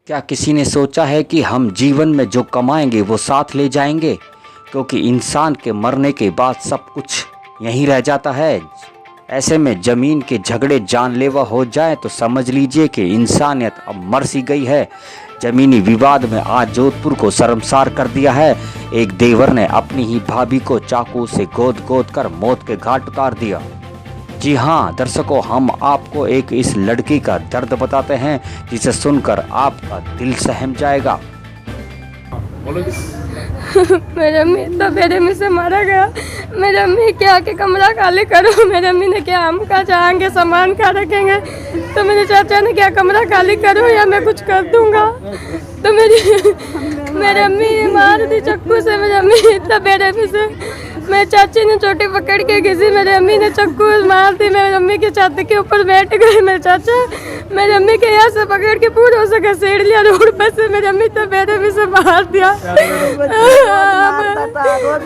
क्या किसी ने सोचा है कि हम जीवन में जो कमाएंगे वो साथ ले जाएंगे? क्योंकि इंसान के मरने के बाद सब कुछ यहीं रह जाता है। ऐसे में ज़मीन के झगड़े जानलेवा हो जाए तो समझ लीजिए कि इंसानियत अब मर सी गई है। ज़मीनी विवाद में आज जोधपुर को शर्मसार कर दिया है। एक देवर ने अपनी ही भाभी को चाकू से गोद गोद कर मौत के घाट उतार दिया। जी हाँ दर्शकों, हम आपको एक इस लड़की का दर्द बताते हैं जिसे सुनकर आपका दिल सहम जाएगा। मेरी अम्मी तो मेरे अम्मी से मारा गया। मेरी अम्मी के आके कमरा खाली करो। मेरी अम्मी ने क्या हम कहाँ जाएंगे, सामान कहाँ रखेंगे? तो मेरे चाचा ने क्या कमरा खाली करो या मैं कुछ कर दूंगा। तो मेरी अम्मी मार दी चाकू से। मेरी अम्मी तब मेरे अम्मी से मेरे चाची ने चोटी पकड़ के घिसी। मेरी अम्मी ने चाकू मार दी। मेरी अम्मी के छाती के ऊपर बैठ गए मेरे चाचा। मेरी अम्मी के यहाँ से पकड़ के पूरा से घसीट लिया रोड पर से। मेरी अम्मी तो मेरे अम्मी से मार दिया।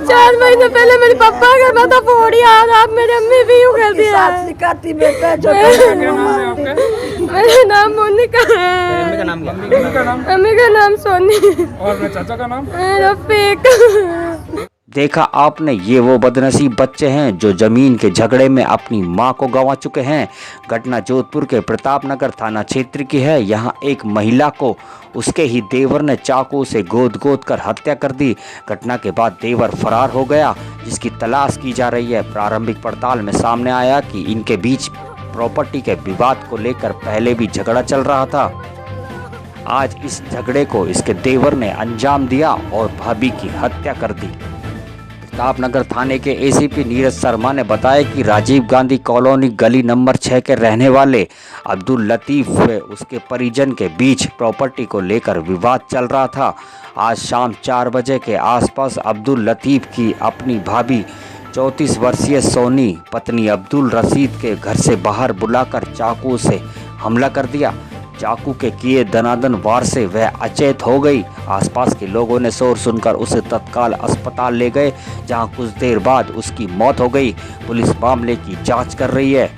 4 महीने पहले मेरे पापा का माथा फोड़िया और आप मेरी अम्मी भी यूँ कर दिया। मेरा नाम मोनिका है। अम्मी का नाम सोनी और चाचा का नाम रफीक। देखा आपने, ये वो बदनसीब बच्चे हैं जो जमीन के झगड़े में अपनी मां को गंवा चुके हैं। घटना जोधपुर के प्रतापनगर थाना क्षेत्र की है। यहां एक महिला को उसके ही देवर ने चाकू से गोद गोद कर हत्या कर दी। घटना के बाद देवर फरार हो गया, जिसकी तलाश की जा रही है। प्रारंभिक पड़ताल में सामने आया कि इनके बीच प्रॉपर्टी के विवाद को लेकर पहले भी झगड़ा चल रहा था। आज इस झगड़े को इसके देवर ने अंजाम दिया और भाभी की हत्या कर दी। प्रतापनगर थाने के एसीपी नीरज शर्मा ने बताया कि राजीव गांधी कॉलोनी गली नंबर 6 के रहने वाले अब्दुल लतीफ़ व उसके परिजन के बीच प्रॉपर्टी को लेकर विवाद चल रहा था। आज शाम 4 बजे के आसपास अब्दुल लतीफ़ की अपनी भाभी 34 वर्षीय सोनी पत्नी अब्दुल रशीद के घर से बाहर बुलाकर चाकू से हमला कर दिया। चाकू के किए दनादन वार से वह अचेत हो गई। आसपास के लोगों ने शोर सुनकर उसे तत्काल अस्पताल ले गए, जहां कुछ देर बाद उसकी मौत हो गई। पुलिस मामले की जांच कर रही है।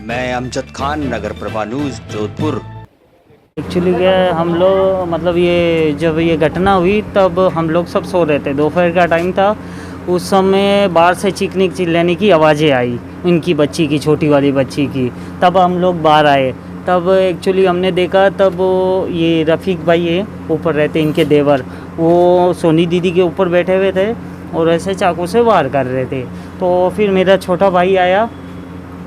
मैं अमजद खान, नगर प्रभा न्यूज़, जोधपुर। एक्चुअली क्या है, हम लोग मतलब ये जब ये घटना हुई तब हम लोग सब सो रहे थे। दोपहर का टाइम था। उस समय बाहर से चीखने चिल्लाने की आवाज़ें आई, उनकी बच्ची की, छोटी वाली बच्ची की। तब हम लोग बाहर आए। तब एक्चुअली हमने देखा, तब ये रफ़ीक भाई है ऊपर रहते, इनके देवर, वो सोनी दीदी के ऊपर बैठे हुए थे और ऐसे चाकू से वार कर रहे थे। तो फिर मेरा छोटा भाई आया,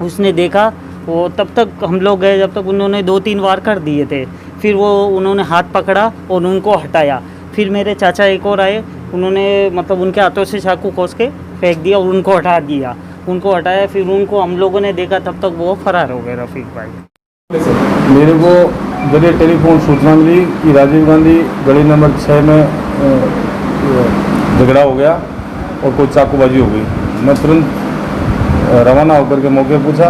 उसने देखा। वो तब तक हम लोग गए जब तक उन्होंने 2-3 वार कर दिए थे। फिर वो उन्होंने हाथ पकड़ा और उनको हटाया। फिर मेरे चाचा एक और आए, उन्होंने मतलब उनके हाथों से चाकू खोस के फेंक दिया और उनको हटा दिया। उनको हटाया, फिर उनको हम लोगों ने देखा, तब तक वो फरार हो गए रफ़ीक भाई। मेरे को जरिए टेलीफोन सूचना मिली कि राजीव गांधी गली नंबर 6 में झगड़ा हो गया और कोई चाकूबाजी हो गई। मैं तुरंत रवाना होकर के मौके पूछा।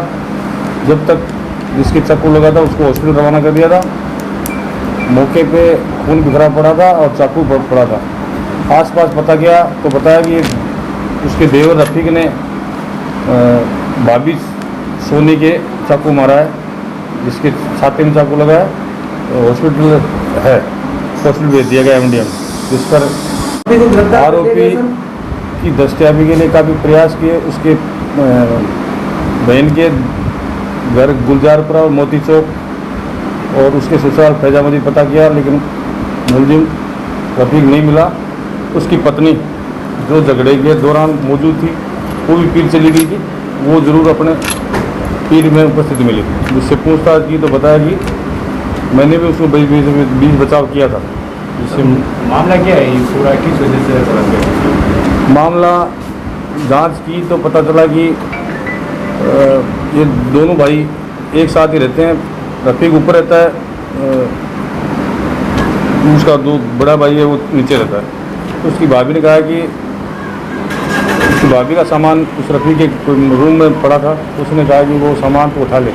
जब तक जिसके चाकू लगा था उसको हॉस्पिटल रवाना कर दिया था। मौके पे खून बिखरा पड़ा था और चाकू पड़ा था। आसपास पता किया तो बताया कि उसके देवर रफ़ीक ने भाभी सोनी के चाकू मारा है, जिसके छाती में चाकू लगा है। हॉस्पिटल है, हॉस्पिटल भेज दिया गया एमडीएम, जिस पर आरोपी की दस्तयाबी के लिए काफ़ी प्रयास किए। उसके बहन के घर गुलजारपुरा और मोती चौक और उसके ससुराल फैजाबादी पता किया, लेकिन मुलजिम रफ़ीक नहीं मिला। उसकी पत्नी जो झगड़े के दौरान मौजूद थी वो भी पीर चली गई थी। वो ज़रूर अपने पीर में उपस्थित मिली। जिससे पूछताछ की तो बताया कि मैंने भी उसको बीच बचाव किया था। जिससे मामला क्या है, ये पूरा किस वजह से ऐसा? मामला जांच की तो पता चला कि ये दोनों भाई एक साथ ही रहते हैं। रफ़ीक ऊपर रहता है, उसका जो बड़ा भाई है वो नीचे रहता है। तो उसकी भाभी ने कहा कि उसकी भाभी का सामान उस रफ़ीक के रूम में पड़ा था। उसने कहा कि वो सामान तो उठा ले,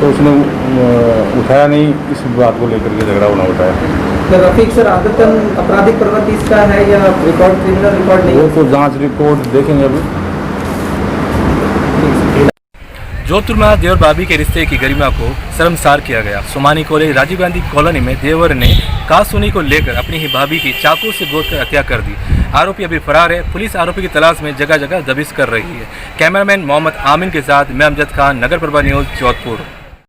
तो उसने उठाया नहीं। इस बात को लेकर के झगड़ा होना उठाया। तो रफ़ीक सर आदतन आपराधिक प्रवृत्ति इसका है या रिकॉर्ड, क्रिमिनल रिकॉर्ड नहीं? वो तो जांच रिपोर्ट देखेंगे अभी। जोधपुर में देवर भाभी के रिश्ते की गरिमा को शर्मसार किया गया। सोमानी कॉलेज राजीव गांधी कॉलोनी में देवर ने कासुनी को लेकर अपनी ही भाभी की चाकू से गोद कर हत्या कर दी। आरोपी अभी फरार है। पुलिस आरोपी की तलाश में जगह जगह दबिश कर रही है। कैमरामैन मोहम्मद आमिन के साथ मैं अमजद खान, नगर प्रभा न्यूज़, जोधपुर।